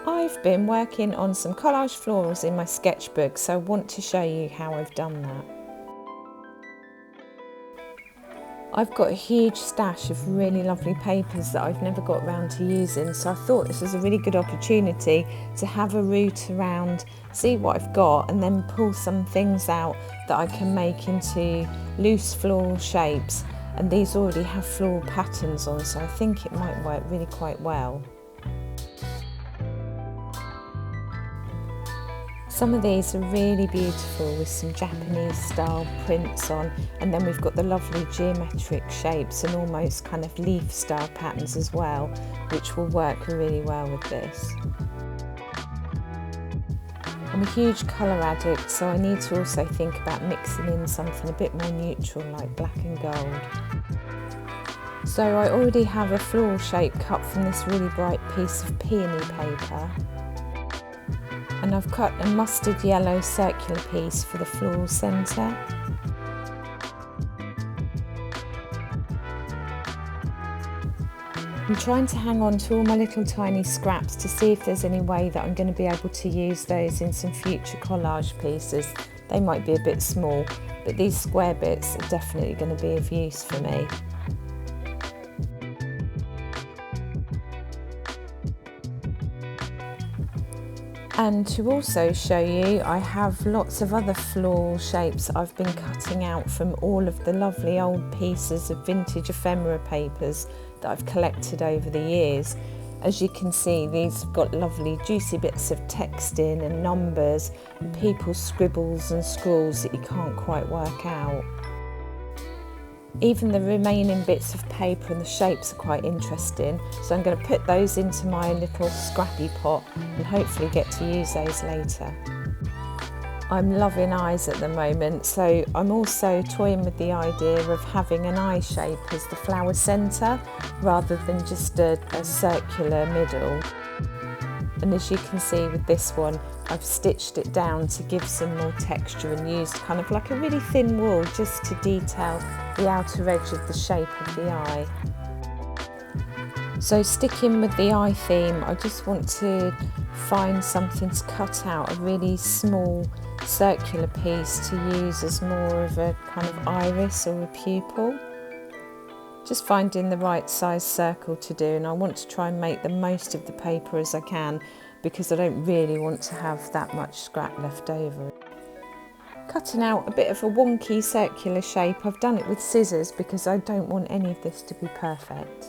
I've been working on some collage florals in my sketchbook, so I want to show you how I've done that. I've got a huge stash of really lovely papers that I've never got around to using, so I thought this was a really good opportunity to have a root around, see what I've got, and then pull some things out that I can make into loose floral shapes. And these already have floral patterns on, so I think it might work really quite well. Some of these are really beautiful with some Japanese style prints on, and then we've got the lovely geometric shapes and almost kind of leaf style patterns as well, which will work really well with this. I'm a huge colour addict, so I need to also think about mixing in something a bit more neutral like black and gold. So I already have a floral shape cut from this really bright piece of peony paper. And I've cut a mustard yellow circular piece for the floral centre. I'm trying to hang on to all my little tiny scraps to see if there's any way that I'm going to be able to use those in some future collage pieces. They might be a bit small, but these square bits are definitely going to be of use for me. And to also show you, I have lots of other floral shapes I've been cutting out from all of the lovely old pieces of vintage ephemera papers that I've collected over the years. As you can see, these have got lovely juicy bits of text in and numbers, and people's scribbles and scrawls that you can't quite work out. Even the remaining bits of paper and the shapes are quite interesting, so I'm going to put those into my little scrappy pot and hopefully get to use those later. I'm loving eyes at the moment, so I'm also toying with the idea of having an eye shape as the flower centre rather than just a circular middle. And as you can see with this one, I've stitched it down to give some more texture and used kind of like a really thin wool just to detail the outer edge of the shape of the eye. So sticking with the eye theme, I just want to find something to cut out, a really small circular piece to use as more of a kind of iris or a pupil. Just finding the right size circle to do, and I want to try and make the most of the paper as I can because I don't really want to have that much scrap left over. Cutting out a bit of a wonky circular shape, I've done it with scissors because I don't want any of this to be perfect.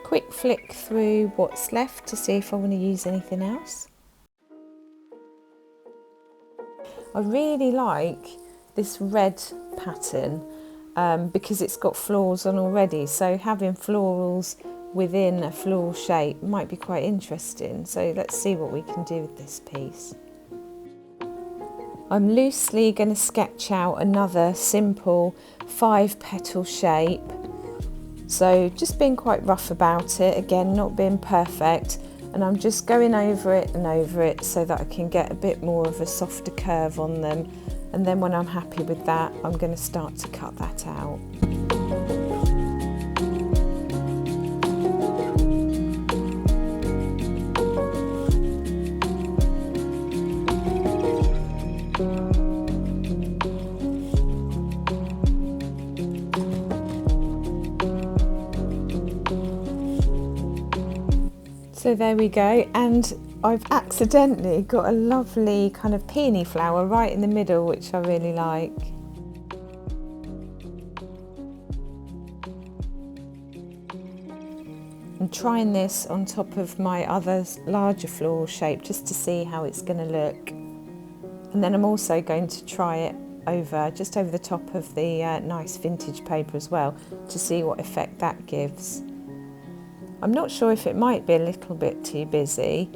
Quick flick through what's left to see if I want to use anything else. I really like this red pattern because it's got florals on already, so having florals within a floral shape might be quite interesting. So let's see what we can do with this piece. I'm loosely going to sketch out another simple 5-petal shape. So just being quite rough about it, again not being perfect, and I'm just going over it and over it so that I can get a bit more of a softer curve on them, and then when I'm happy with that, I'm going to start to cut that out. So there we go, and I've accidentally got a lovely kind of peony flower right in the middle, which I really like. I'm trying this on top of my other larger floral shape just to see how it's going to look. And then I'm also going to try it over, just over the top of the nice vintage paper as well, to see what effect that gives. I'm not sure if it might be a little bit too busy.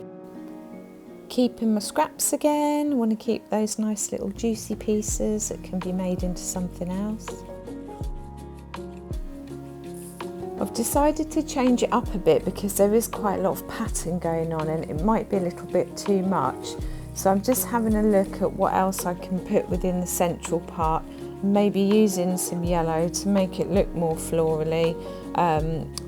Keeping my scraps again, want to keep those nice little juicy pieces that can be made into something else. I've decided to change it up a bit because there is quite a lot of pattern going on and it might be a little bit too much. So I'm just having a look at what else I can put within the central part, maybe using some yellow to make it look more florally,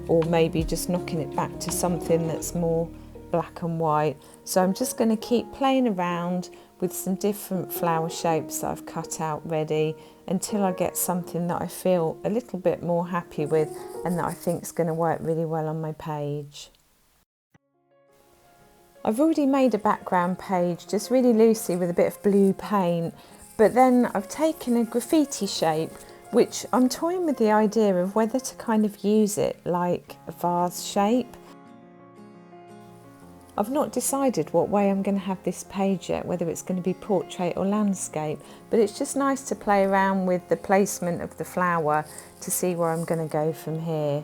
or maybe just knocking it back to something that's more black and white. So I'm just going to keep playing around with some different flower shapes that I've cut out ready until I get something that I feel a little bit more happy with and that I think is going to work really well on my page. I've already made a background page just really loosely with a bit of blue paint, but then I've taken a graffiti shape which I'm toying with the idea of whether to kind of use it like a vase shape. I've not decided what way I'm going to have this page yet, whether it's going to be portrait or landscape, but it's just nice to play around with the placement of the flower to see where I'm going to go from here.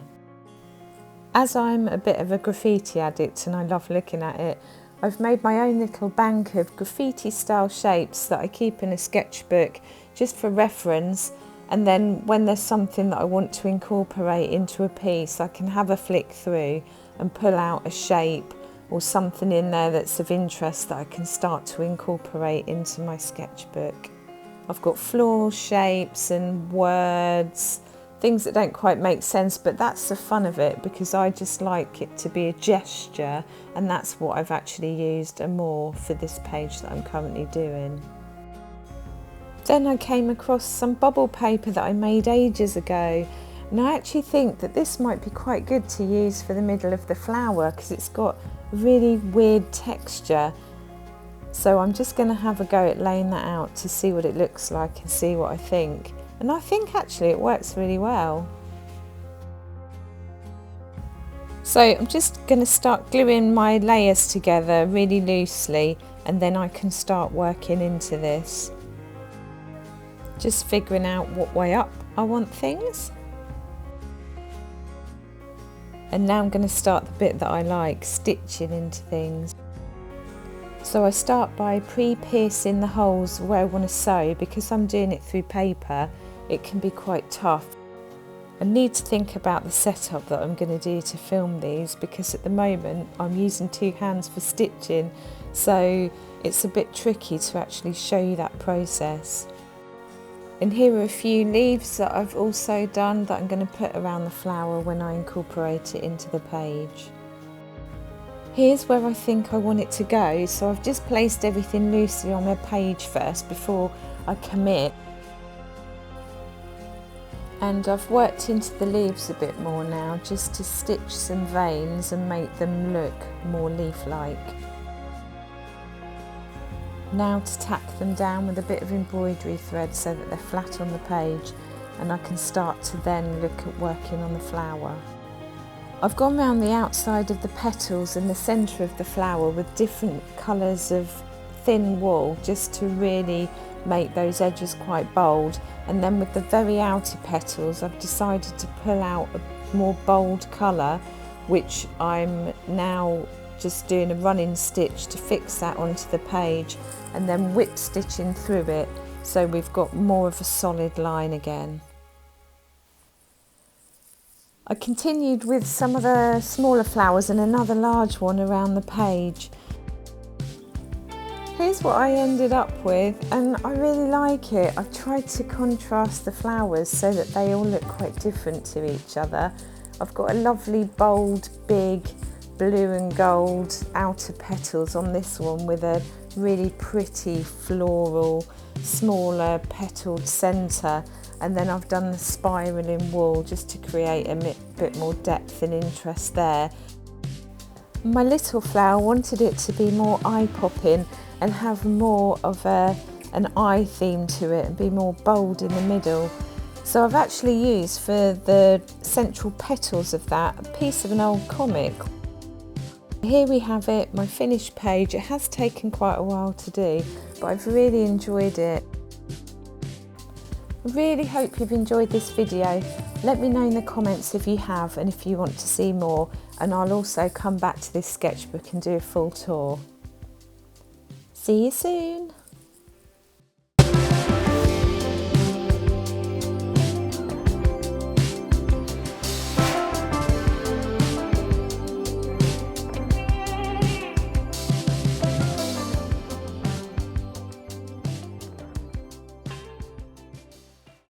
As I'm a bit of a graffiti addict and I love looking at it, I've made my own little bank of graffiti style shapes that I keep in a sketchbook just for reference, and then when there's something that I want to incorporate into a piece, I can have a flick through and pull out a shape or something in there that's of interest that I can start to incorporate into my sketchbook. I've got floral shapes and words, things that don't quite make sense, but that's the fun of it because I just like it to be a gesture, and that's what I've actually used and more for this page that I'm currently doing. Then I came across some bubble paper that I made ages ago, and I actually think that this might be quite good to use for the middle of the flower because it's got really weird texture. So I'm just going to have a go at laying that out to see what it looks like and see what I think. And I think actually it works really well. So I'm just going to start gluing my layers together really loosely, and then I can start working into this. Just figuring out what way up I want things. And now I'm going to start the bit that I like, stitching into things. So I start by pre-piercing the holes where I want to sew. Because I'm doing it through paper, it can be quite tough. I need to think about the setup that I'm going to do to film these, because at the moment I'm using two hands for stitching, so it's a bit tricky to actually show you that process. And here are a few leaves that I've also done that I'm going to put around the flower when I incorporate it into the page. Here's where I think I want it to go, so I've just placed everything loosely on my page first before I commit. And I've worked into the leaves a bit more now, just to stitch some veins and make them look more leaf-like. Now to tack them down with a bit of embroidery thread so that they're flat on the page, and I can start to then look at working on the flower. I've gone round the outside of the petals and the centre of the flower with different colours of thin wool just to really make those edges quite bold, and then with the very outer petals I've decided to pull out a more bold colour, which I'm now just doing a running stitch to fix that onto the page and then whip stitching through it so we've got more of a solid line again. I continued with some of the smaller flowers and another large one around the page. Here's what I ended up with, and I really like it. I've tried to contrast the flowers so that they all look quite different to each other. I've got a lovely bold big blue and gold outer petals on this one with a really pretty floral smaller petaled centre, and then I've done the spiral in wool just to create a bit more depth and interest there. My little flower wanted it to be more eye-popping and have more of an eye theme to it and be more bold in the middle. So I've actually used for the central petals of that a piece of an old comic. Here we have it, my finished page. It has taken quite a while to do, but I've really enjoyed it. I really hope you've enjoyed this video. Let me know in the comments if you have and if you want to see more, and I'll also come back to this sketchbook and do a full tour. See you soon!